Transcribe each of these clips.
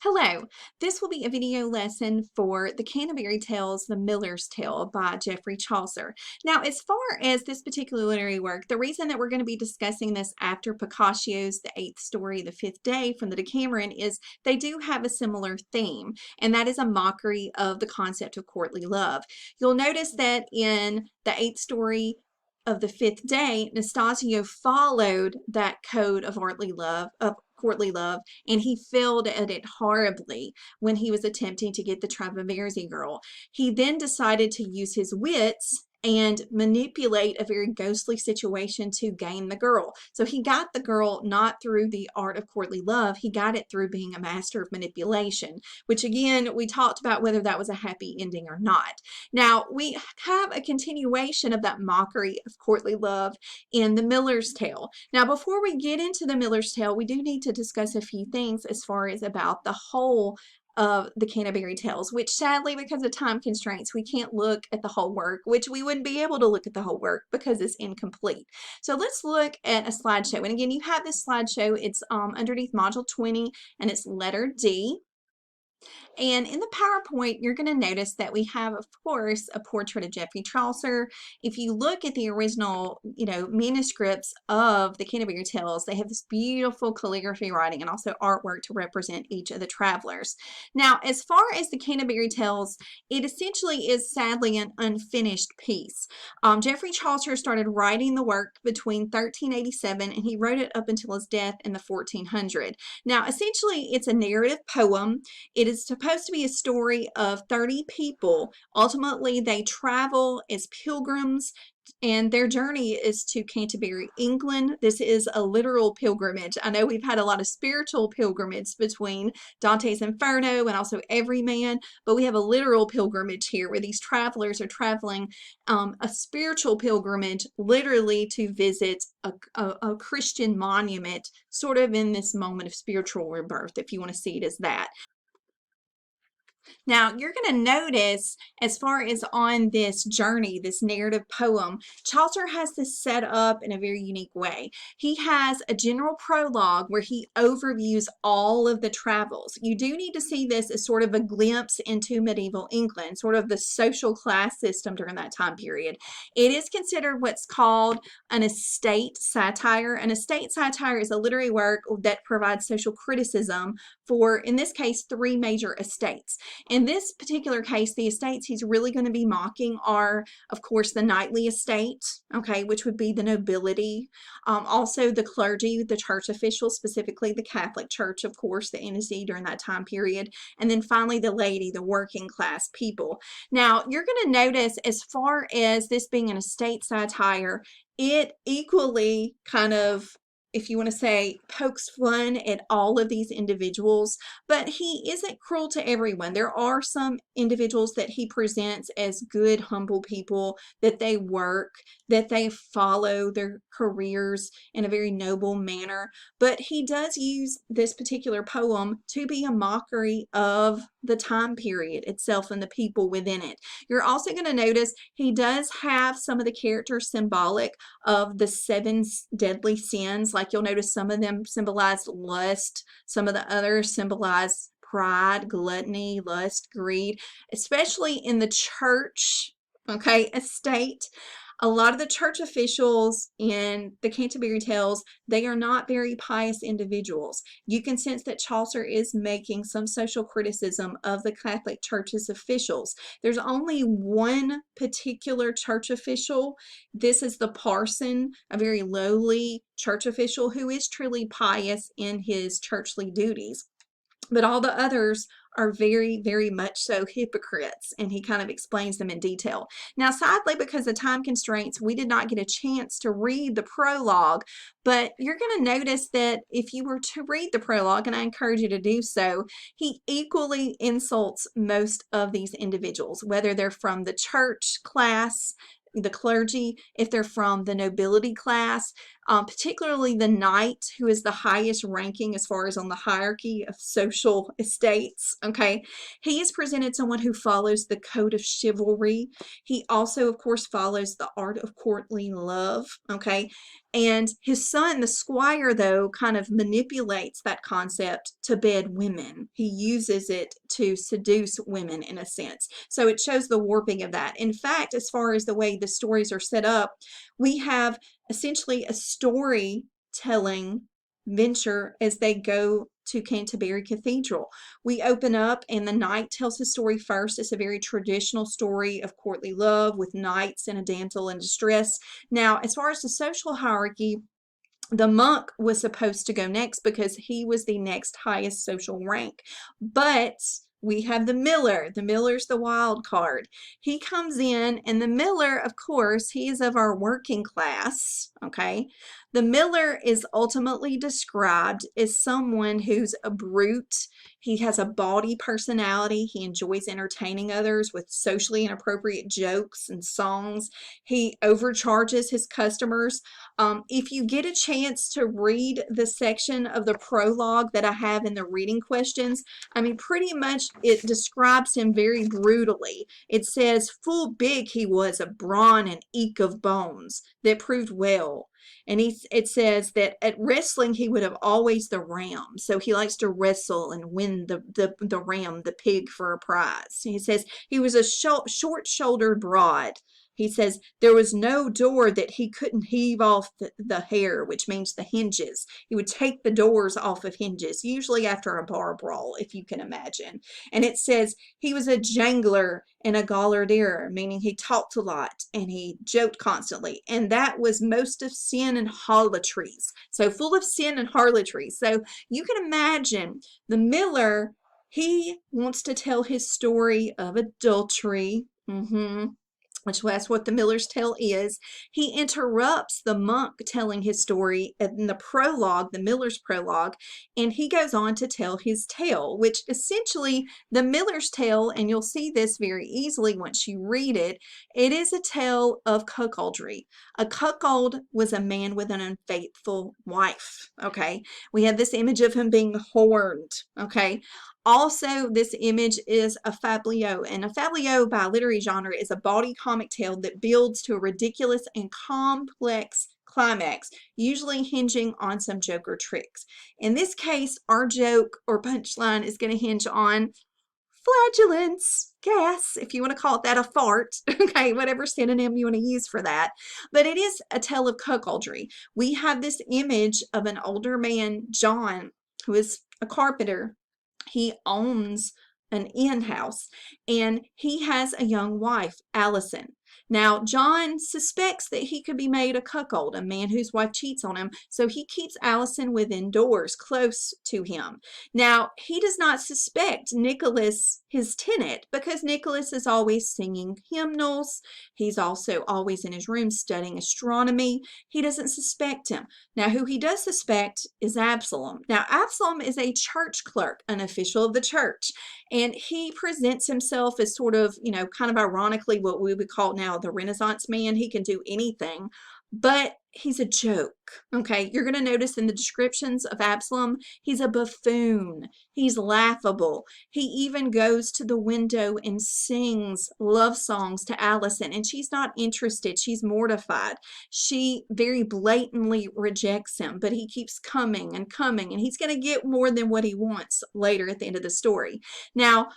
Hello, this will be a video lesson for The Canterbury Tales, The Miller's Tale by Geoffrey Chaucer. Now, as far as this particular literary work, the reason that we're going to be discussing this after Boccaccio's The Eighth Story, The Fifth Day from the Decameron is they do have a similar theme, and that is a mockery of the concept of courtly love. You'll notice that in The Eighth Story of the Fifth Day, Nastasio followed that code of courtly love, and he failed at it horribly when he was attempting to get the Traversi girl. He then decided to use his wits and manipulate a very ghostly situation to gain the girl. So he got the girl not through the art of courtly love, he got it through being a master of manipulation, which again, we talked about whether that was a happy ending or not. Now, we have a continuation of that mockery of courtly love in The Miller's Tale. Now, before we get into The Miller's Tale, we do need to discuss a few things as far as about the whole of the Canterbury Tales, which sadly, because of time constraints, we can't look at the whole work, which we wouldn't be able to look at the whole work because it's incomplete. So let's look at a slideshow. And again, you have this slideshow. It's underneath Module 20, and it's letter D. And in the PowerPoint, you're going to notice that we have, of course, a portrait of Geoffrey Chaucer. If you look at the original, manuscripts of the Canterbury Tales, they have this beautiful calligraphy writing and also artwork to represent each of the travelers. Now, as far as the Canterbury Tales, it essentially is sadly an unfinished piece. Geoffrey Chaucer started writing the work between 1387 and he wrote it up until his death in the 1400s. Now, essentially, it's a narrative poem. It is supposed to be a story of 30 people. Ultimately, they travel as pilgrims, and their journey is to Canterbury, England. This is a literal pilgrimage. I know we've had a lot of spiritual pilgrimage between Dante's Inferno and also Everyman, but we have a literal pilgrimage here where these travelers are traveling a spiritual pilgrimage literally to visit a Christian monument, sort of in this moment of spiritual rebirth, if you want to see it as that. Now, you're going to notice, as far as on this journey, this narrative poem, Chaucer has this set up in a very unique way. He has a general prologue where he overviews all of the travels. You do need to see this as sort of a glimpse into medieval England, sort of the social class system during that time period. It is considered what's called an estate satire. An estate satire is a literary work that provides social criticism for, in this case, three major estates. In this particular case, the estates he's really going to be mocking are, of course, the knightly estate, okay, which would be the nobility, also the clergy, the church officials, specifically the Catholic Church, of course, the NSD during that time period, and then finally the laity, the working class people. Now, you're going to notice, as far as this being an estate satire, it equally kind of, if you want to say, pokes fun at all of these individuals, but he isn't cruel to everyone. There are some individuals that he presents as good, humble people, that they work, that they follow their careers in a very noble manner, but he does use this particular poem to be a mockery of the time period itself and the people within it. You're also going to notice he does have some of the characters symbolic of the seven deadly sins. Like, you'll notice some of them symbolize lust, some of the others symbolize pride, gluttony, lust, greed, especially in the church, okay, estate. A lot of the church officials in the Canterbury Tales, they are not very pious individuals. You can sense that Chaucer is making some social criticism of the Catholic Church's officials. There's only one particular church official. This is the parson, a very lowly church official who is truly pious in his churchly duties. But all the others are very, very much so hypocrites, and he kind of explains them in detail. Now, sadly, because of time constraints, we did not get a chance to read the prologue, but you're going to notice that if you were to read the prologue, and I encourage you to do so, he equally insults most of these individuals, whether they're from the church class, the clergy, if they're from the nobility class. particularly the knight, who is the highest ranking as far as on the hierarchy of social estates. Okay, he is presented someone who follows the code of chivalry. He also, of course, follows the art of courtly love. Okay, and his son, the squire, though, kind of manipulates that concept to bed women. He uses it to seduce women in a sense. So it shows the warping of that. In fact, as far as the way the stories are set up, we have essentially a storytelling venture as they go to Canterbury Cathedral. We open up and the knight tells his story first. It's a very traditional story of courtly love with knights and a damsel in distress. Now, as far as the social hierarchy, the monk was supposed to go next because he was the next highest social rank. But we have the miller. The miller's the wild card. He comes in, and the miller, of course, he is of our working class. Okay. The miller is ultimately described as someone who's a brute. He has a bawdy personality. He enjoys entertaining others with socially inappropriate jokes and songs. He overcharges his customers. If you get a chance to read the section of the prologue that I have in the reading questions, I mean, pretty much it describes him very brutally. It says, full big he was of brawn and eke of bones, that proved well. And it says that at wrestling he would have always the ram. So he likes to wrestle and win the ram, the pig, for a prize. He says he was a short-shouldered broad. He says there was no door that he couldn't heave off the hair, which means the hinges. He would take the doors off of hinges, usually after a bar brawl, if you can imagine. And it says he was a jangler and a gallardier, meaning he talked a lot and he joked constantly. And that was most of sin and harlotries. So full of sin and harlotries. So you can imagine the miller, he wants to tell his story of adultery. Which that's what the Miller's Tale is. He interrupts the monk telling his story in the prologue, the Miller's prologue, and he goes on to tell his tale, which essentially the Miller's Tale, and you'll see this very easily once you read it, it is a tale of cuckoldry. A cuckold was a man with an unfaithful wife, okay? We have this image of him being horned, okay? Also, this image is a fabliau, and a fabliau by literary genre is a bawdy comic tale that builds to a ridiculous and complex climax, usually hinging on some joke or tricks. In this case, our joke or punchline is going to hinge on flatulence, gas, if you want to call it that, a fart, okay, whatever synonym you want to use for that. But it is a tale of cuckoldry. We have this image of an older man, John, who is a carpenter. He owns an inn house and he has a young wife, Allison. Now, John suspects that he could be made a cuckold, a man whose wife cheats on him, so he keeps Allison within doors, close to him. Now, he does not suspect Nicholas, his tenant, because Nicholas is always singing hymnals. He's also always in his room studying astronomy. He doesn't suspect him. Now, who he does suspect is Absalom. Now, Absalom is a church clerk, an official of the church, and he presents himself as sort of, you know, kind of ironically what we would call now the Renaissance man. He can do anything, but he's a joke. Okay, you're going to notice in the descriptions of Absalom, he's a buffoon. He's laughable. He even goes to the window and sings love songs to Allison, and she's not interested. She's mortified. She very blatantly rejects him, but he keeps coming, and he's going to get more than what he wants later at the end of the story. Now,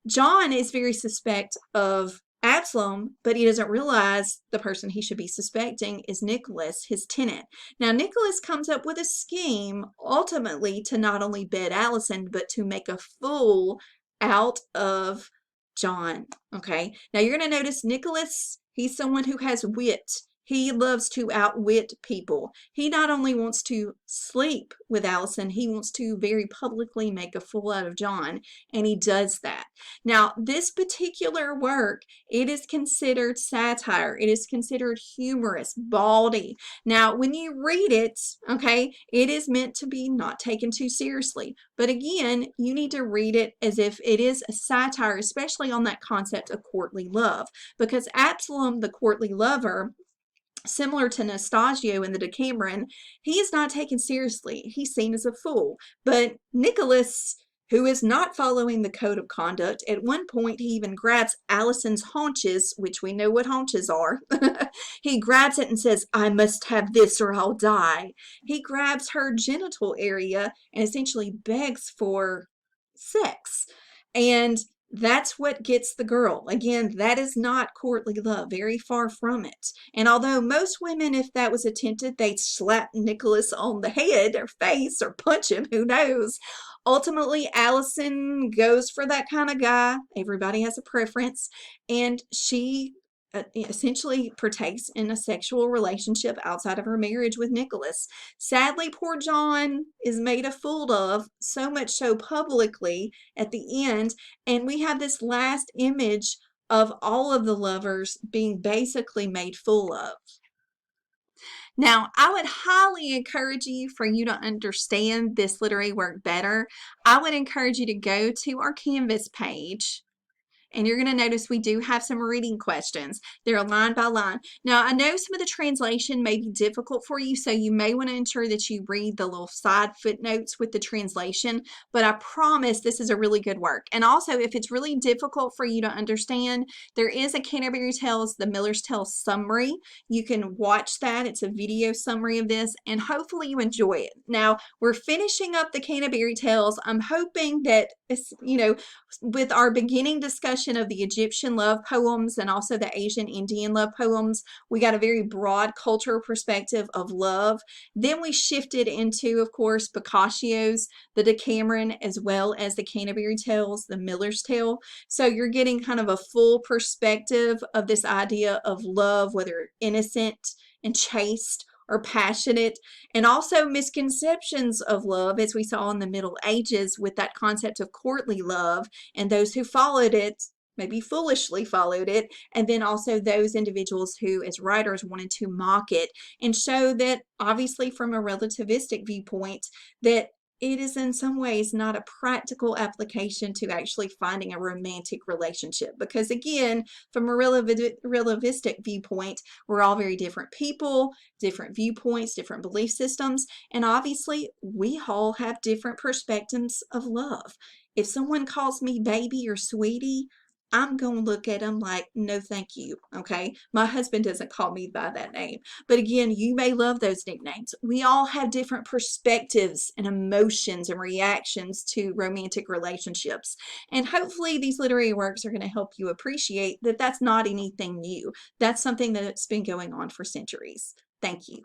John is very suspect of Absalom, but he doesn't realize the person he should be suspecting is Nicholas, his tenant. Now, Nicholas comes up with a scheme ultimately to not only bed Allison, but to make a fool out of John. Okay, now you're going to notice Nicholas, he's someone who has wit. He loves to outwit people. He not only wants to sleep with Allison, he wants to very publicly make a fool out of John, and he does that. Now, this particular work, it is considered satire. It is considered humorous, bawdy. Now, when you read it, okay, it is meant to be not taken too seriously. But again, you need to read it as if it is a satire, especially on that concept of courtly love, because Absalom, the courtly lover, Similar to Nastasio in the Decameron, he is not taken seriously. He's seen as a fool. But Nicholas, who is not following the code of conduct, at one point he even grabs Allison's haunches, which we know what haunches are. He grabs it and says, "I must have this or I'll die." He grabs her genital area and essentially begs for sex. And that's what gets the girl. Again, that is not courtly love, very far from it. And although most women, if that was attempted, they'd slap Nicholas on the head or face or punch him, who knows? Ultimately, Allison goes for that kind of guy. Everybody has a preference. And she essentially partakes in a sexual relationship outside of her marriage with Nicholas. Sadly, poor John is made a fool of, so much so publicly at the end. And we have this last image of all of the lovers being basically made fool of. Now, I would highly encourage you, for you to understand this literary work better, I would encourage you to go to our Canvas page, and you're going to notice we do have some reading questions. They're line by line. Now, I know some of the translation may be difficult for you, so you may want to ensure that you read the little side footnotes with the translation, but I promise this is a really good work. And also, if it's really difficult for you to understand, there is a Canterbury Tales, the Miller's Tales summary. You can watch that. It's a video summary of this, and hopefully you enjoy it. Now, we're finishing up the Canterbury Tales. I'm hoping that, with our beginning discussion of the Egyptian love poems and also the Asian Indian love poems, we got a very broad cultural perspective of love. Then we shifted into, of course, Boccaccio's The Decameron, as well as the Canterbury Tales, the Miller's Tale. So you're getting kind of a full perspective of this idea of love, whether innocent and chaste or passionate, and also misconceptions of love, as we saw in the Middle Ages with that concept of courtly love, and those who followed it maybe foolishly followed it, and then also those individuals who, as writers, wanted to mock it and show that, obviously from a relativistic viewpoint, that it is in some ways not a practical application to actually finding a romantic relationship. Because again, from a relativistic viewpoint, we're all very different people, different viewpoints, different belief systems, and obviously we all have different perspectives of love. If someone calls me baby or sweetie, I'm going to look at them like, no, thank you. Okay. My husband doesn't call me by that name. But again, you may love those nicknames. We all have different perspectives and emotions and reactions to romantic relationships. And hopefully these literary works are going to help you appreciate that that's not anything new. That's something that's been going on for centuries. Thank you.